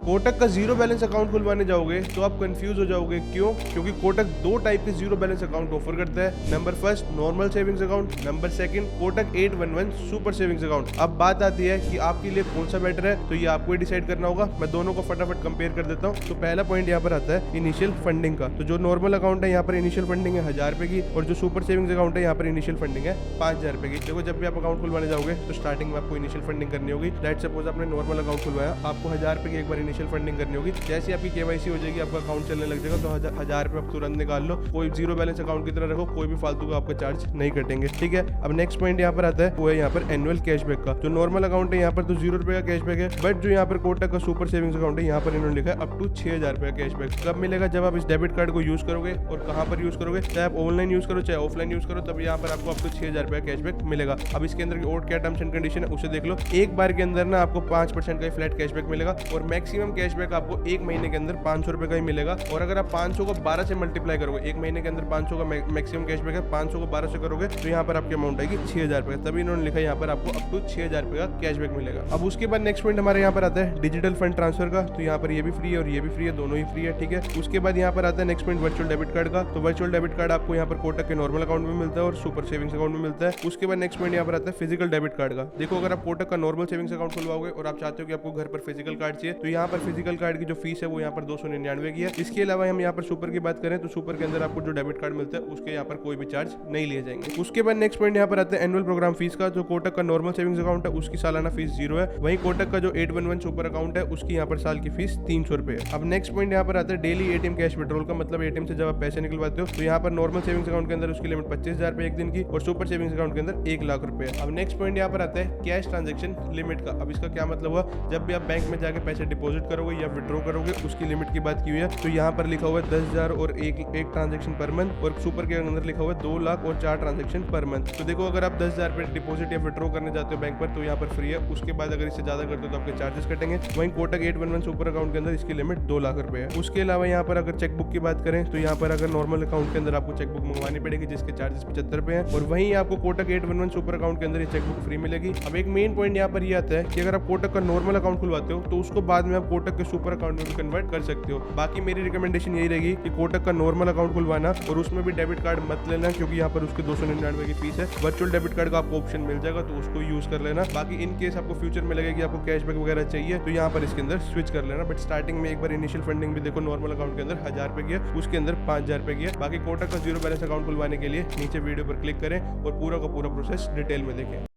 कोटक का zero balance account खुलवाने जाओगे तो आप कंफ्यूज हो जाओगे। क्यों? क्योंकि कोटक दो टाइप के जीरो बैलेंस अकाउंट ऑफर करता है। Number first normal savings account, number second Kotak 811 super savings account. अब बात आती है कि आपके लिए कौन सा बेटर है, तो ये आपको ही डिसाइड करना होगा। मैं दोनों को फटाफट कंपेयर कर देता हूँ। तो पहला पॉइंट यहाँ पर आता है इनिशियल फंडिंग का। तो जो नॉर्मल अकाउंट है यहाँ पर इनिशियल फंडिंग है 1000 रुपए की, और जो सुपर सेविंग्स अकाउंट है यहाँ पर इनिशियल फंडिंग है 5000 रुपए की। देखो जब भी आप अकाउंट खुलवाने जाओगे तो स्टार्टिंग में आपको इनिशियल फंडिंग करनी होगी। लेट्स सपोज आपने नॉर्मल अकाउंट खुलवाया, आपको 1000 रुपए की एक बार इनिशियल फंडिंग करनी होगी। जैसे आपकी केवाईसी हो जाएगी, आपका अकाउंट चलने लग जाएगा, तो 1000 रुपए आप तुरंत निकाल लो। कोई जीरो बैलेंस अकाउंट की तरह रखो, कोई भी फालतू का आपका चार्ज नहीं कटेंगे। ठीक है, अब नेक्स्ट पॉइंट यहाँ पर आता है वो है यहाँ पर एनुअल कैशबैक का। जो नॉर्मल अकाउंट है यहाँ पर तो 0 रुपए का कैशबैक है, बट जो यहाँ पर कोटक का सुपर सेविंग्स अकाउंट है यहाँ पर इन्होंने लिखा है अप टू 6000 रुपए का कैशबैक। कब मिलेगा? जब आप इस डेबिट कार्ड को यूज करोगे। और कहाँ पर यूज करोगे? चाहे आप ऑनलाइन यूज करो चाहे ऑफलाइन यूज करो, तब यहाँ पर आपको अप टू 6000 रुपए का कैशबैक मिलेगा। अब इसके अंदर और क्या टर्म्स एंड कंडीशन है उसे देख लो। एक बार के अंदर ना आपको 5% का फ्लैट कैशबैक मिलेगा, और मैक्सिमम कैशबैक आपको एक महीने के अंदर 500 रुपए का ही मिलेगा। और अगर आप 500 को 12 से मल्टीप्लाई करोगे, एक महीने के अंदर 500 का मैक्सिमम कैशबैक है, 500 को 12 से करोगे तो यहाँ पर आपकी अमाउंट आएगी 6000 रुपए। तभी इन्होंने लिखा है यहाँ पर आपको अप टू 6000 रुपए का कैशबैक मिलेगा। अब उसके बाद नेक्स्ट पॉइंट हमारे यहाँ पर आता है डिजिटल फंड ट्रांसफर का। तो यहाँ पर ये भी फ्री है और ये भी फ्री है, दोनों ही फ्री है। ठीक है, उसके बाद यहाँ पर आता है next point virtual debit card का। तो वर्चुअल डेबिट कार्ड आपको यहाँ पर कोटक के नॉर्मल अकाउंट में मिलता है और सुपर सेविंग्स अकाउंट में मिलता है। उसके बाद नेक्स्ट पॉइंट यहाँ पर आता है फिजिकल डेबिट कार्ड का। देखो अगर आप कोटक का नॉर्मल सेविंग्स अकाउंट खुलवाओगे और आप चाहते हो कि आपको घर पर फिजिकल कार्ड चाहिए, तो यहाँ पर फिजिकल कार्ड की जो फीस है वो यहाँ पर 299 की है। इसके अलावा हम यहाँ पर सुपर की बात करें तो सुपर के अंदर आपको जो डेबिट कार्ड मिलता है उसके यहाँ पर कोई भी चार्ज नहीं लिए जाएंगे। उसके बाद नेक्स्ट पॉइंट यहाँ पर आता है एनुअल प्रोग्राम फीस का। जो कोटक का नॉर्मल सेविंग्स अकाउंट है उसकी सालाना फीस 0 है, वहीं कोटक का जो 811 सुपर अकाउंट है उसकी यहाँ पर साल की फीस 300 रुपए है। अब नेक्स्ट पॉइंट यहाँ पर आता है डेली एटीएम कैश विड्रॉल का। मतलब एटीएम से जब आप पैसे निकलवाते हो तो यहाँ पर नॉर्मल सेविंग्स अकाउंट के अंदर उसकी लिमिट 25,000 रुपए एक दिन की, और सुपर सेविंग्स अकाउंट के अंदर 1 लाख रुपए। अब नेक्स्ट पॉइंट यहाँ पर आता है कैश ट्रांजेक्शन लिमिट का। अब इसका क्या मतलब हुआ? जब भी आप बैंक में जाके पैसे डिपॉजिट करोगे या विड्रॉ करोगे उसकी लिमिट की बात की हुई है। तो यहाँ पर लिखा हुआ है 10,000 और एक ट्रांजेक्शन पर मंथ, और सुपर के अंदर लिखा हुआ है 2 लाख और 4 ट्रांजेक्शन पर मंथ। तो देखो अगर आप 10,000 रुपए डिपॉजिट या विड्रॉ करने जाते हो बैंक पर तो यहाँ पर फ्री है। उसके बाद अगर इससे ज्यादा करते हो तो आपके चार्जेस कटेंगे। वहीं कोटक 811 सुपर अकाउंट के अंदर इसकी लिमिट 2 लाख रुपए है। उसके अलावा यहाँ पर अगर चेकबुक की बात करें तो यहाँ पर अगर नॉर्मल अकाउंट के अंदर आपको चेकबुक मंगवानी पड़ेगी जिसके चार्जेस 75 रुपए हैं, और वहीं आपको कोटक 811 सुपर अकाउंट के अंदर ये चेकबुक फ्री मिलेगी। अब एक मेन पॉइंट यहाँ पर ये आता है कि अगर आप कोटक का नॉर्मल अकाउंट खुलवाते हो तो उसको बाद में आप कोटक के सुपर अकाउंट में भी कन्वर्ट कर सकते हो। बाकी मेरी रिकमेंडेशन यही रहेगी कि कोटक का नॉर्मल अकाउंट खुलवाना, और उसमें भी डेबिट कार्ड मत लेना क्योंकि यहाँ पर उसके 299 की फीस है। वर्चुअल डेबिट कार्ड का आपको ऑप्शन मिल जाएगा तो उसको यूज कर लेना। बाकी इन केस आपको फ्यूचर में लगे कि आपको कैशबैक वगैरह चाहिए तो यहाँ पर इसके अंदर स्विच कर लेना। बट स्टार्टिंग में एक बार इनिशियल फंडिंग भी देखो नॉर्मल अकाउंट के अंदर 1000 रुपए की है, उसके अंदर 5000 रुपए की है। बाकी कोटक का जीरो बैलेंस अकाउंट खुलवाने के लिए नीचे वीडियो पर क्लिक करें और पूरा का पूरा प्रोसेस डिटेल में देखें।